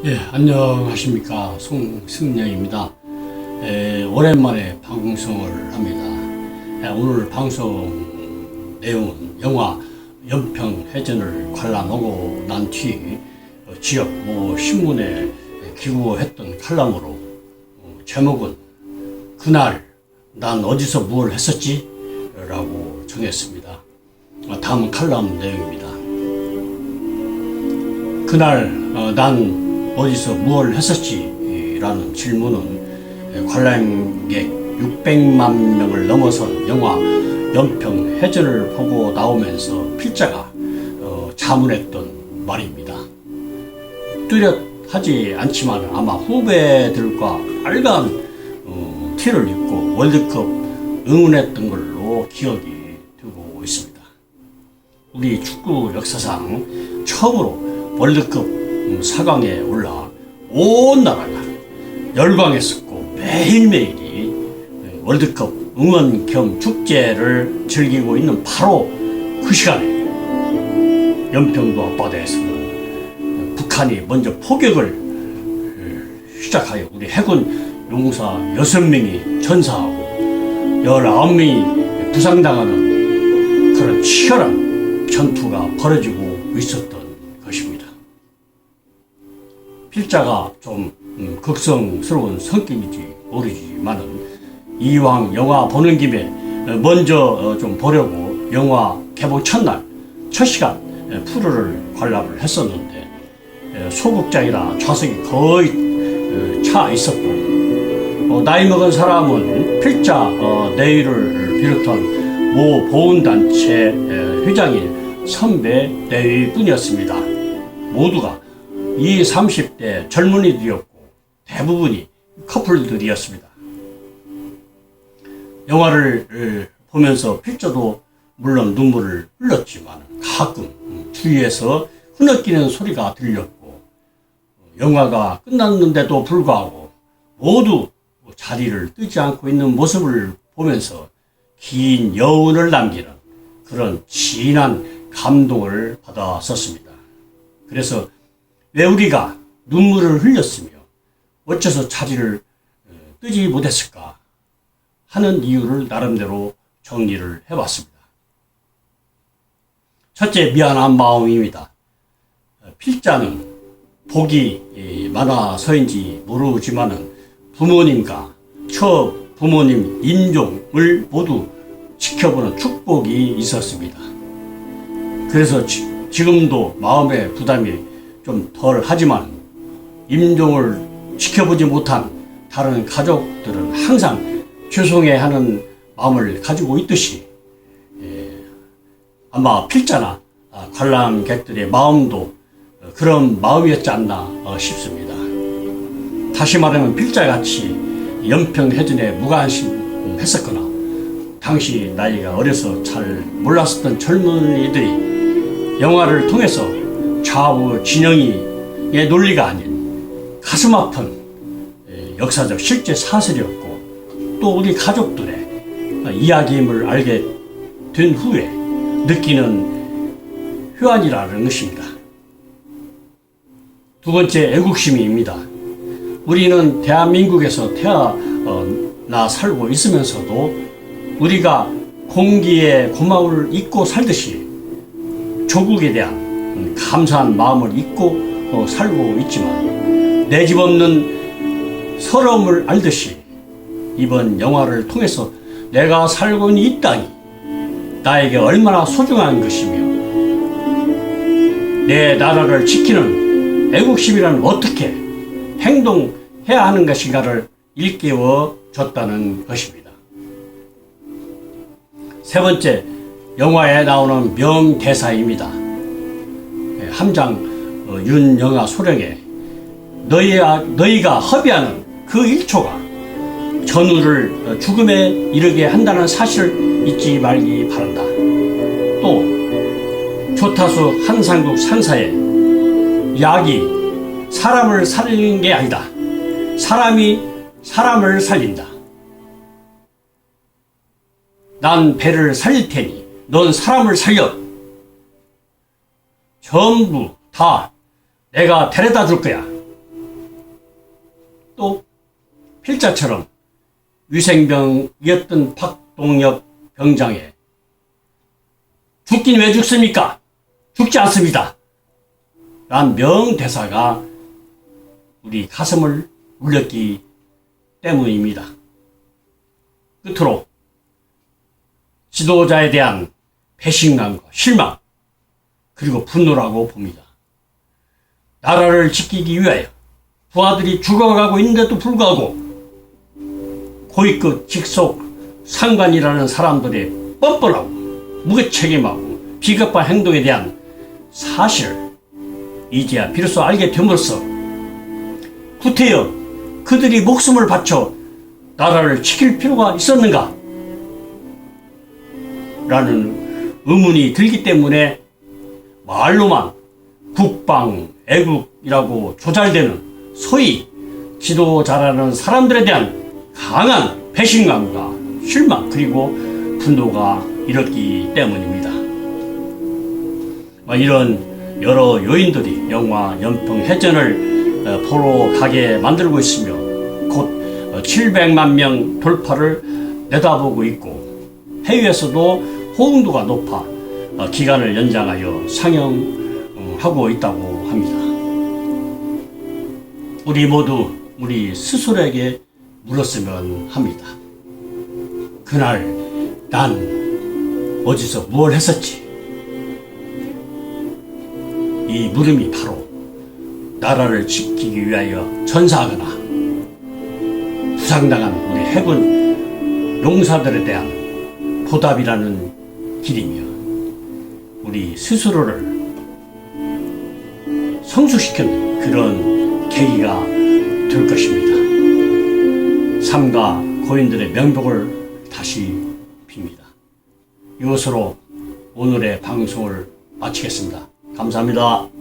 예, 안녕하십니까. 송승영입니다. 오랜만에 방송을 합니다. 오늘 방송 내용은 영화 연평해전을 관람하고 난 뒤 지역 신문에 기고했던 칼럼으로 제목은 그날 난 어디서 무엇을 했었지? 라고 정했습니다. 다음은 칼럼 내용입니다. 그날 난 어디서 무엇을 했었지? 라는 질문은 관람객 600만 명을 넘어선 영화 연평해전을 보고 나오면서 필자가 자문했던 말입니다. 뚜렷하지 않지만 아마 후배들과 빨간 티를 입고 월드컵 응원했던 걸로 기억이 되고 있습니다. 우리 축구 역사상 처음으로 월드컵 4강에 올라 온 나라가 열광했었고 매일매일이 월드컵 응원 겸 축제를 즐기고 있는 바로 그 시간에 연평도 앞바다에서는 북한이 먼저 포격을 시작하여 우리 해군 용사 6명이 전사하고 19명이 부상당하는 그런 치열한 전투가 벌어지고 있었던 것입니다. 필자가 좀 극성스러운 성격인지 모르지만은 이왕 영화 보는 김에 먼저 좀 보려고 영화 개봉 첫날 첫 시간 프로를 관람을 했었는데 소극장이라 좌석이 거의 차 있었고 나이 먹은 사람은 필자 내위를 비롯한 모 보훈단체 회장인 선배 내위뿐이었습니다. 모두가 20, 30대 젊은이들이었고 대부분이 커플들이었습니다. 영화를 보면서 필자도 물론 눈물을 흘렸지만 가끔 주위에서 흐느끼는 소리가 들렸고 영화가 끝났는데도 불구하고 모두 자리를 뜨지 않고 있는 모습을 보면서 긴 여운을 남기는 그런 진한 감동을 받았었습니다. 그래서 왜 우리가 눈물을 흘렸으며 어째서 자리를 뜨지 못했을까 하는 이유를 나름대로 정리를 해봤습니다. 첫째, 미안한 마음입니다. 필자는 복이 많아서인지 모르지만은 부모님과 처부모님 임종을 모두 지켜보는 축복이 있었습니다. 그래서 지금도 마음의 부담이 좀 덜 하지만 임종을 지켜보지 못한 다른 가족들은 항상 죄송해하는 마음을 가지고 있듯이 아마 필자나 관람객들의 마음도 그런 마음이었지 않나 싶습니다. 다시 말하면 필자같이 연평해전에 무관심했었거나 당시 나이가 어려서 잘 몰랐었던 젊은이들이 영화를 통해서 좌우 진영의 논리가 아닌 가슴 아픈 역사적 실제 사실이었고 또 우리 가족들의 이야기임을 알게 된 후에 느끼는 효안이라는 것입니다. 두 번째, 애국심입니다. 우리는 대한민국에서 태어나 살고 있으면서도 우리가 공기의 고마움을 잊고 살듯이 조국에 대한 감사한 마음을 잊고 살고 있지만 내 집 없는 서러움을 알듯이 이번 영화를 통해서 내가 살고 있는 이 땅이 나에게 얼마나 소중한 것이며 내 나라를 지키는 애국심이란 어떻게 행동해야 하는 것인가를 일깨워 줬다는 것입니다. 세 번째, 영화에 나오는 명대사입니다. 함장 윤영아 소령의 너희가 허비하는 그 1초가 전우를 죽음에 이르게 한다는 사실을 잊지 말기 바란다. 또 조타수 한상국 상사의 약이 사람을 살리는 게 아니다. 사람이 사람을 살린다. 난 배를 살릴 테니 넌 사람을 살려. 전부 다 내가 데려다 줄 거야. 또 필자처럼 위생병이었던 박동엽 병장의 죽긴 왜 죽습니까? 죽지 않습니다. 란 명대사가 우리 가슴을 울렸기 때문입니다. 끝으로 지도자에 대한 배신감과 실망 그리고 분노라고 봅니다. 나라를 지키기 위하여 부하들이 죽어가고 있는데도 불구하고 고위급 직속 상관이라는 사람들의 뻔뻔하고 무책임하고 비겁한 행동에 대한 사실을 이제야 비로소 알게 됨으로써 구태여 그들이 목숨을 바쳐 나라를 지킬 필요가 있었는가? 라는 의문이 들기 때문에 말로만 국방, 애국이라고 조잘되는 소위 지도자라는 사람들에 대한 강한 배신감과 실망 그리고 분노가 일었기 때문입니다. 이런 여러 요인들이 영화 연평해전을 보러 가게 만들고 있으며 곧 700만 명 돌파를 내다보고 있고 해외에서도 호응도가 높아 기간을 연장하여 상영하고 있다고 합니다. 우리 모두 우리 스스로에게 물었으면 합니다. 그날 난 어디서 무엇을 했었지? 이 물음이 바로 나라를 지키기 위하여 전사하거나 부상당한 우리 해군 용사들에 대한 보답이라는 길이며 우리 스스로를 성숙시키는 그런 계기가 될 것입니다. 삼가 고인들의 명복을 다시 빕니다. 이것으로 오늘의 방송을 마치겠습니다. 감사합니다.